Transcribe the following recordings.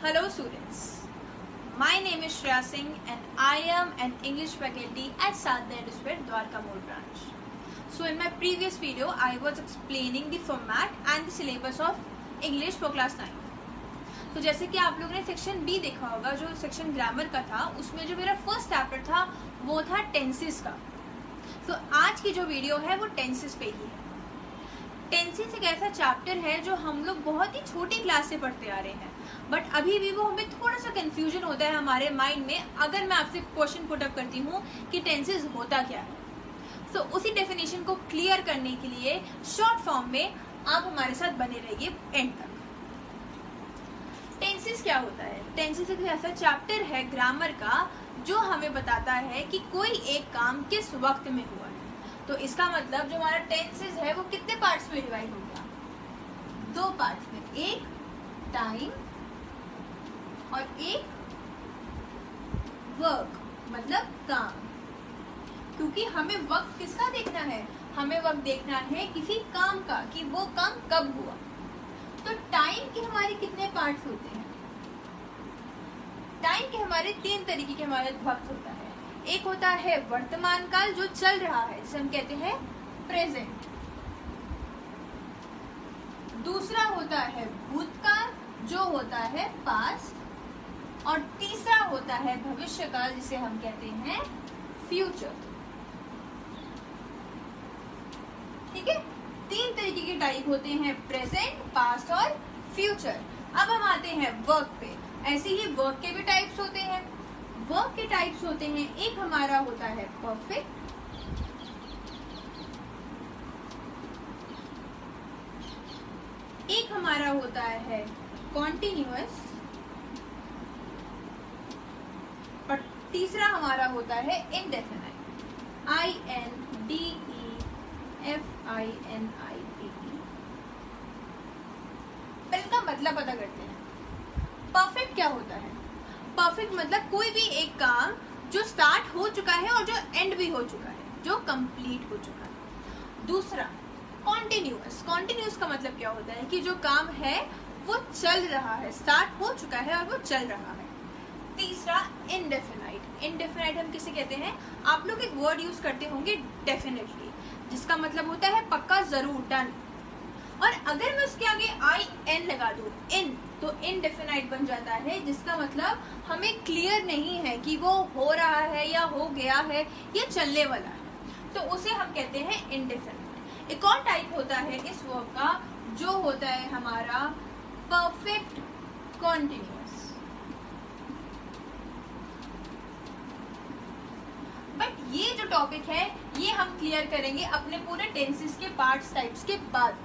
Hello students, my name is Shreya Singh and I am an English faculty at Sadhana Edusphere, Dwarka Mode branch. So in my previous video, I was explaining the format and the syllabus of English for class 9. तो जैसे कि आप लोगों ने section B देखा होगा, जो section grammar का था, उसमें जो मेरा फर्स्ट चैप्टर था वो था टेंसेस का. तो आज की जो वीडियो है वो टेंसेस पे ही है. टेंसेस एक ऐसा चैप्टर है जो हम लोग बहुत ही छोटी क्लास से पढ़ते आ रहे हैं, बट अभी भी वो हमें थोड़ा सा कंफ्यूजन होता है हमारे माइंड में. अगर मैं आपसे क्वेश्चन पुट अप करती हूँ कि टेंसेस होता क्या है, तो उसी डेफिनेशन को क्लियर करने के लिए शॉर्ट फॉर्म में आप हमारे साथ बने रहिए एंड तक. टेंसेस क्या होता है? टेंसेस एक ऐसा चैप्टर है ग्रामर का जो हमें बताता है कि कोई एक काम किस वक्त में हुआ है. तो इसका मतलब जो हमारा टेंसेस है वो कितने पार्ट्स में डिवाइड हो गया? दो पार्ट्स में, एक टाइम और एक वर्क मतलब काम. क्योंकि हमें वक्त किसका देखना है? हमें वक्त देखना है किसी काम का कि वो काम कब हुआ. तो टाइम के हमारे कितने पार्ट्स होते हैं? टाइम के हमारे तीन तरीके के हमारे वक्त होता है. एक होता है वर्तमान काल जो चल रहा है, जिसे हम कहते हैं प्रेजेंट. दूसरा होता है भूतकाल जो होता है पास्ट. और तीसरा होता है भविष्य काल जिसे हम कहते हैं फ्यूचर. ठीक है, तीन तरीके के टाइप होते हैं, प्रेजेंट, पास्ट और फ्यूचर. अब हम आते हैं वर्क पे. ऐसे ही वर्क के भी टाइप्स होते हैं. वर्क के टाइप्स होते हैं, एक हमारा होता है परफेक्ट, एक हमारा होता है कॉन्टिन्यूअस और तीसरा हमारा होता है इंडेफिनाइट. INDEFINITE. पहले इसका मतलब पता करते हैं. परफेक्ट क्या होता है? परफेक्ट मतलब कोई भी एक काम जो स्टार्ट हो चुका है और जो एंड भी हो चुका है, जो कंप्लीट हो चुका है. दूसरा कॉन्टिन्यूअस. कॉन्टिन्यूअस का मतलब क्या होता है कि जो काम है वो चल रहा है, स्टार्ट हो चुका है और वो चल रहा है. तीसरा इंडेफिनाइट. इंडेफिनाइट हम किसे कहते हैं? आप लोग एक वर्ड यूज करते होंगे डेफिनेटली, जिसका मतलब होता है पक्का, जरूर, डन. और अगर मैं उसके आगे IN लगा दूं, इन, तो इनडेफिनाइट बन जाता है, जिसका मतलब हमें क्लियर नहीं है कि वो हो रहा है या हो गया है या चलने वाला है, तो उसे हम कहते हैं इनडेफिनाइट. एक और टाइप होता है इस वर्ब का जो होता है हमारा परफेक्ट कॉन्टिन्यूअस. बट ये जो टॉपिक है ये हम क्लियर करेंगे अपने पूरे टेंसेस के पार्ट्स टाइप्स के बाद.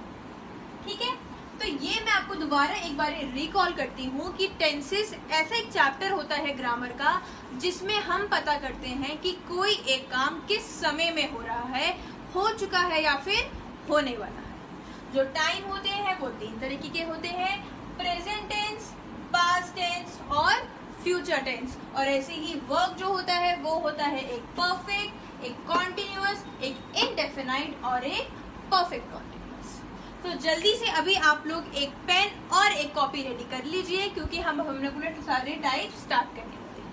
ठीक है, तो ये मैं आपको दोबारा एक बार रिकॉल करती हूँ कि टेंसेस ऐसा एक चैप्टर होता है ग्रामर का जिसमें हम पता करते हैं कि कोई एक काम किस समय में हो रहा है, हो चुका है या फिर होने वाला है. जो टाइम होते हैं वो तीन तरीके के होते हैं, प्रेजेंट टेंस, पास्ट टेंस और फ्यूचर टेंस. और ऐसे ही वर्क जो होता है वो होता है एक परफेक्ट, एक कॉन्टिन्यूअस, एक इनडेफिनाइट और एक परफेक्ट कॉन्टिन्यूअस. तो जल्दी से अभी आप लोग एक पेन और एक कॉपी रेडी कर लीजिए क्योंकि हमने पूरे सारे टाइप स्टार्ट करने वाले हैं.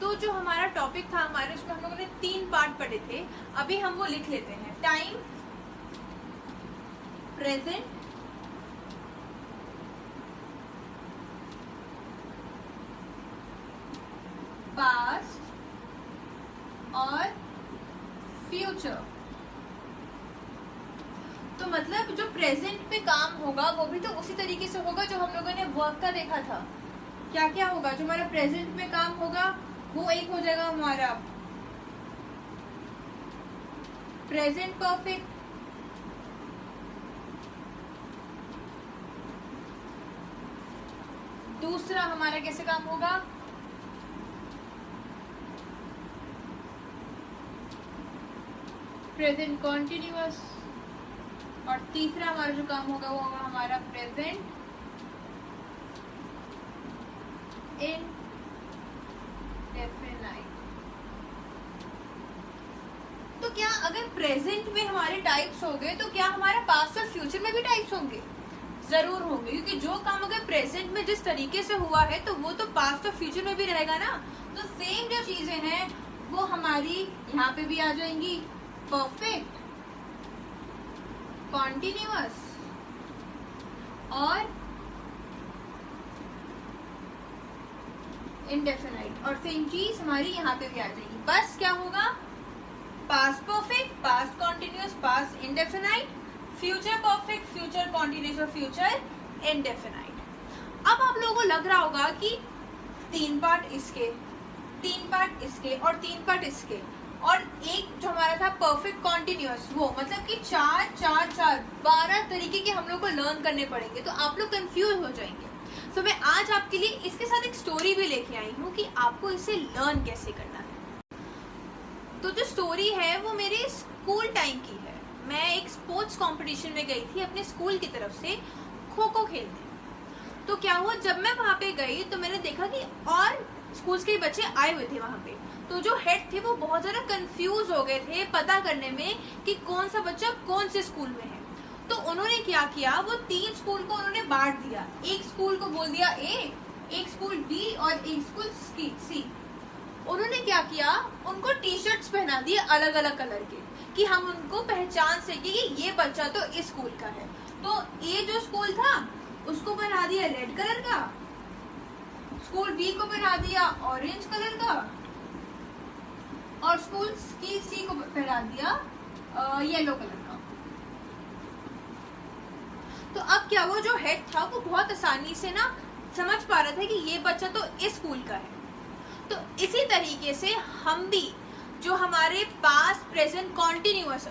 तो जो हमारा टॉपिक था हमारे, उसमें हम लोगों ने 3 पार्ट पढ़े थे. अभी हम वो लिख लेते हैं. टाइम, प्रेजेंट, पास्ट और फ्यूचर. तो मतलब जो प्रेजेंट पे काम होगा वो भी तो उसी तरीके से होगा जो हम लोगों ने वर्क का देखा था. क्या क्या होगा? जो हमारा प्रेजेंट में काम होगा वो एक हो जाएगा हमारा प्रेजेंट परफेक्ट. दूसरा हमारा कैसे काम होगा? Present continuous. और तीसरा हमारा जो काम होगा वो होगा हमारा प्रेजेंट इनडेफिनाइट. तो क्या अगर प्रेजेंट में हमारे टाइप्स हो गए तो क्या हमारा पास्ट और फ्यूचर में भी टाइप्स होंगे? जरूर होंगे, क्योंकि जो काम अगर प्रेजेंट में जिस तरीके से हुआ है तो वो तो पास्ट और फ्यूचर में भी रहेगा ना। तो सेम जो चीजें हैं वो हमारी यहाँ पे भी आ जाएंगी, परफेक्ट, कॉन्टिन्यूअस और इंडेफिनाइट, और सेम चीज हमारी यहाँ पे भी आ जाएगी। बस क्या होगा, past perfect, past continuous, past indefinite, future perfect, future continuous और फ्यूचर इंडेफिनाइट। अब आप लोगों को लग रहा होगा कि 3 पार्ट इसके, 3 पार्ट इसके और 3 पार्ट इसके, और एक जो हमारा था परफेक्ट कॉन्टिन्यूअस, वो मतलब कि 12 तरीके के हम लोग को लर्न करने पड़ेंगे, तो आप लोग कंफ्यूज हो जाएंगे। तो मैं आज आपके लिए इसके साथ एक स्टोरी भी लेके आई हूँ कि आपको इसे लर्न कैसे करना है। तो जो स्टोरी है वो मेरे स्कूल टाइम की है। मैं एक स्पोर्ट्स कंपटीशन में गई थी अपने स्कूल की तरफ से खो खो खेलने। तो क्या हुआ, जब मैं वहां पे गई तो मैंने देखा कि और स्कूल के बच्चे आए हुए थे वहां पे। तो जो हेड थे वो बहुत ज्यादा कंफ्यूज हो गए थे पता करने में कि कौन सा बच्चा कौन से स्कूल में है। तो उन्होंने क्या किया, वो 3 स्कूल को उन्होंने बांट दिया। एक स्कूल को बोल दिया ए, एक स्कूल बी और एक स्कूल सी। उन्होंने क्या किया, उनको टी शर्ट्स पहना दिए अलग अलग कलर के, कि हम उनको पहचान सके कि ये बच्चा तो इस स्कूल का है। तो ए जो स्कूल था उसको पहना दिया रेड कलर का, स्कूल बी को पहना दिया ऑरेंज कलर का, और स्कूल सी को पहना दिया येलो कलर का। तो अब क्या हुआ, जो हेड था वो बहुत आसानी से ना समझ पा रहा था कि ये बच्चा तो इस स्कूल का है। तो इसी तरीके से हम भी जो हमारे past present continuous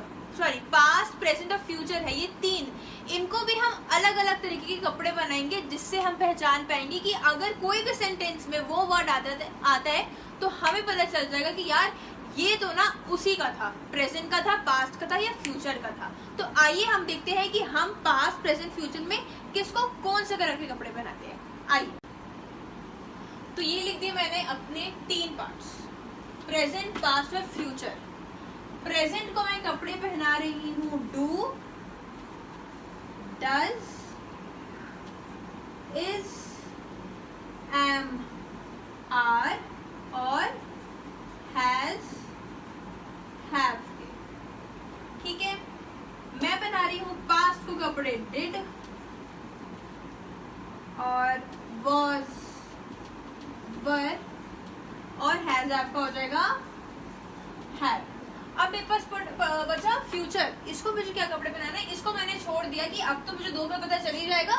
past present और फ्यूचर है, ये 3, इनको भी हम अलग अलग तरीके के कपड़े बनाएंगे, जिससे हम पहचान पाएंगे कि अगर कोई भी सेंटेंस में वो वर्ड आता है तो हमें पता चल जाएगा कि यार ये तो ना उसी का था, प्रेजेंट का था, पास्ट का था या फ्यूचर का था। तो आइए हम देखते हैं कि हम पास्ट प्रेजेंट फ्यूचर में किसको कौन से कलर के कपड़े पहनाते हैं। आइए, तो ये लिख दिए मैंने अपने 3 पार्ट्स, प्रेजेंट, पास्ट और फ्यूचर। प्रेजेंट को मैं कपड़े पहना रही हूँ do, does, is, am, are और हैज, हैव के। ठीक है, मैं बना रही हूँ पास्ट को कपड़े डिड और वॉज, वर और हैज आपका हो जाएगा हैव। अब मेरे पास बचा फ्यूचर, इसको मुझे क्या कपड़े पहनाना है, इसको मैंने छोड़ दिया कि अब तो मुझे 2 में पता चल ही जाएगा,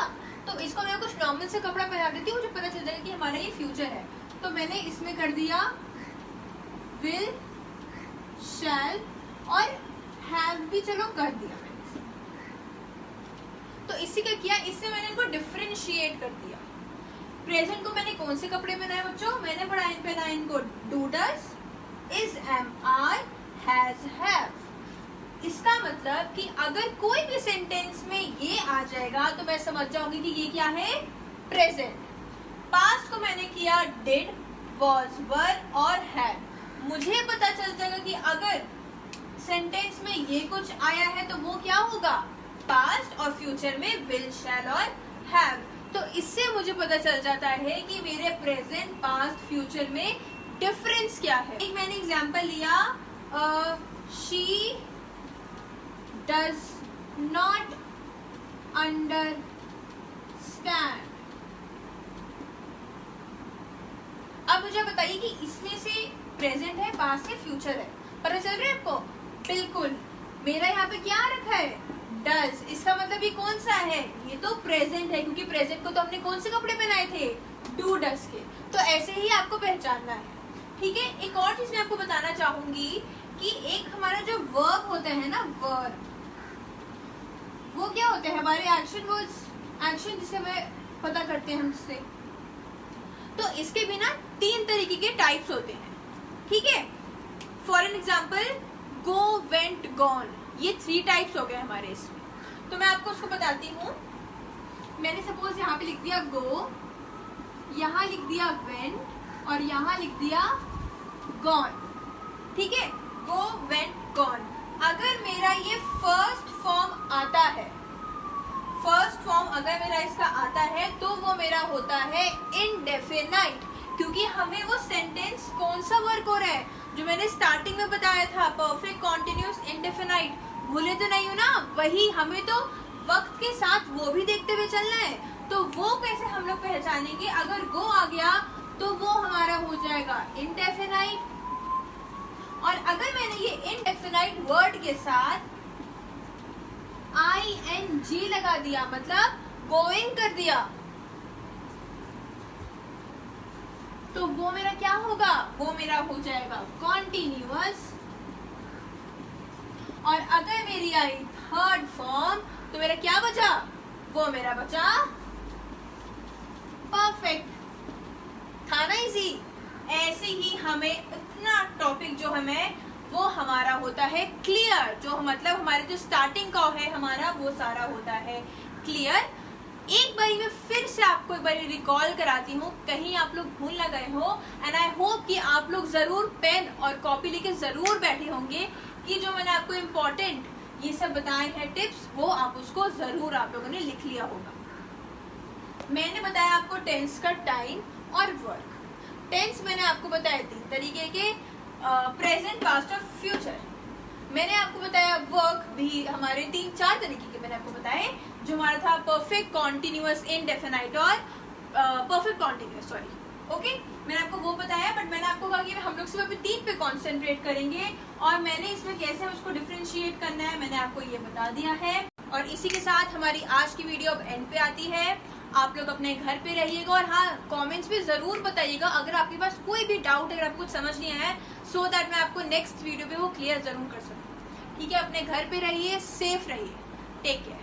तो इसको मैं कुछ नॉर्मल से कपड़ा पहना देती हूँ, मुझे पता चल जाएगा कि हमारा ये फ्यूचर है। तो मैंने इसमें कर दिया विल, शैल और हैव भी चलो कर दिया मैंने। तो इसी का किया, इससे मैंने इनको डिफरेंशिएट कर दिया। प्रेजेंट को मैंने कौन से कपड़े पहनाए बच्चों, मैंने पहनाए इनको do, does, is, am, are, has, have. इसका मतलब कि अगर कोई भी सेंटेंस में ये आ जाएगा तो मैं समझ जाऊंगी कि ये क्या है, प्रेजेंट। पास्ट को मैंने किया डिड, वॉज, वर और हैड। मुझे पता चल जाएगा कि अगर सेंटेंस में ये कुछ आया है तो वो क्या होगा, पास्ट, और फ्यूचर में विल, शैल और हैव। तो इससे मुझे पता चल जाता है कि मेरे प्रेजेंट, पास्ट, फ्यूचर में डिफरेंस क्या है। एक मैंने एग्जांपल लिया, शी डज नॉट अंडरस्टैंड। अब मुझे बताइए कि इसमें से प्रेजेंट है, पास्ट है, फ्यूचर है, पता चल रहा है आपको? बिल्कुल। मेरा यहाँ पे क्या रखा है, डज। इसका मतलब ये कौन सा है, ये तो प्रेजेंट है, क्योंकि प्रेजेंट को तो हमने कौन से कपड़े पहनाए थे, डू, डज के। तो ऐसे ही आपको पहचानना है। ठीक है, एक और चीज मैं आपको बताना चाहूंगी कि एक हमारा जो वर्ब होता है ना, वर्ब, वो क्या होता है, हमारे एक्शन वर्ड्स, एक्शन जिसे हमें पता करते हैं हम जिससे। तो इसके बिना 3 तरीके के टाइप्स होते हैं। ठीक है, for an example go, went, gone, ये 3 टाइप्स हो गए हमारे इसमें। तो मैं आपको उसको बताती हूँ। मैंने सपोज यहाँ पे लिख दिया गो, यहाँ लिख दिया वेंट और यहाँ लिख दिया गॉन। ठीक है, गो, वेंट, गॉन। अगर मेरा ये फर्स्ट फॉर्म आता है, फर्स्ट फॉर्म अगर मेरा इसका आता है तो वो मेरा होता है इनडेफिनाइट, क्योंकि हमें वो सेंटेंस कौन सा वर्क हो रहा है जो मैंने स्टार्टिंग में बताया था, परफेक्ट कॉन्टिन्यूस इंडेफिनाइट, भूले तो नहीं हो ना? वही हमें तो वक्त के साथ वो भी देखते हुए चलना है। तो वो कैसे हम लोग पहचानेंगे? अगर वो आ गया तो वो हमारा हो जाएगा इंडेफिनाइट, और अगर मैंने ये इंडेफिनाइट वर्ड के साथ ING लगा दिया, मतलब गोइंग कर दिया, तो वो मेरा क्या होगा? वो मेरा हो जाएगा कॉन्टिन्यूअस। और अगर मेरी आई थर्ड फॉर्म तो मेरा क्या बचा? वो मेरा बचा परफेक्ट। था ना इजी? ऐसे ही हमें इतना टॉपिक जो हमें वो हमारा होता है क्लियर, जो मतलब हमारे जो स्टार्टिंग का है हमारा वो सारा होता है क्लियर। एक बारी मैं फिर से आपको एक बारी रिकॉल कराती हूँ, कहीं आप लोग भूल ना गए हो। एंड आई होप कि आप लोग जरूर पेन और कॉपी लेके जरूर बैठे होंगे कि जो मैंने आपको इम्पोर्टेंट ये सब बताए हैं टिप्स, वो आप उसको जरूर आप लोगों ने लिख लिया होगा। मैंने बताया आपको टेंस का टाइम और वर्क। टेंस मैंने आपको बताया 3 तरीके के, प्रेजेंट, पास्ट और फ्यूचर। मैंने आपको बताया वर्क भी हमारे 3-4 तरीके के मैंने आपको बताए, जो हमारा था परफेक्ट कॉन्टिन्यूअस इंडेफिनाइट और परफेक्ट कॉन्टिन्यूअस, सॉरी, ओके। मैंने आपको वो बताया, बट मैंने आपको कहा कि हम लोग सिर्फ अभी 3 पे कॉन्सेंट्रेट करेंगे, और मैंने इसमें कैसे उसको डिफ्रेंशिएट करना है मैंने आपको ये बता दिया है। और इसी के साथ हमारी आज की वीडियो अब एंड पे आती है। आप लोग अपने घर पे रहिएगा, और हाँ, कमेंट्स में जरूर बताइएगा अगर आपके पास कोई भी डाउट, अगर आपको कुछ समझ नहीं आया है, सो दैट मैं आपको नेक्स्ट वीडियो पे वो क्लियर जरूर कर सकूँ। ठीक है, अपने घर पे रहिए, सेफ रहिए, टेक केयर।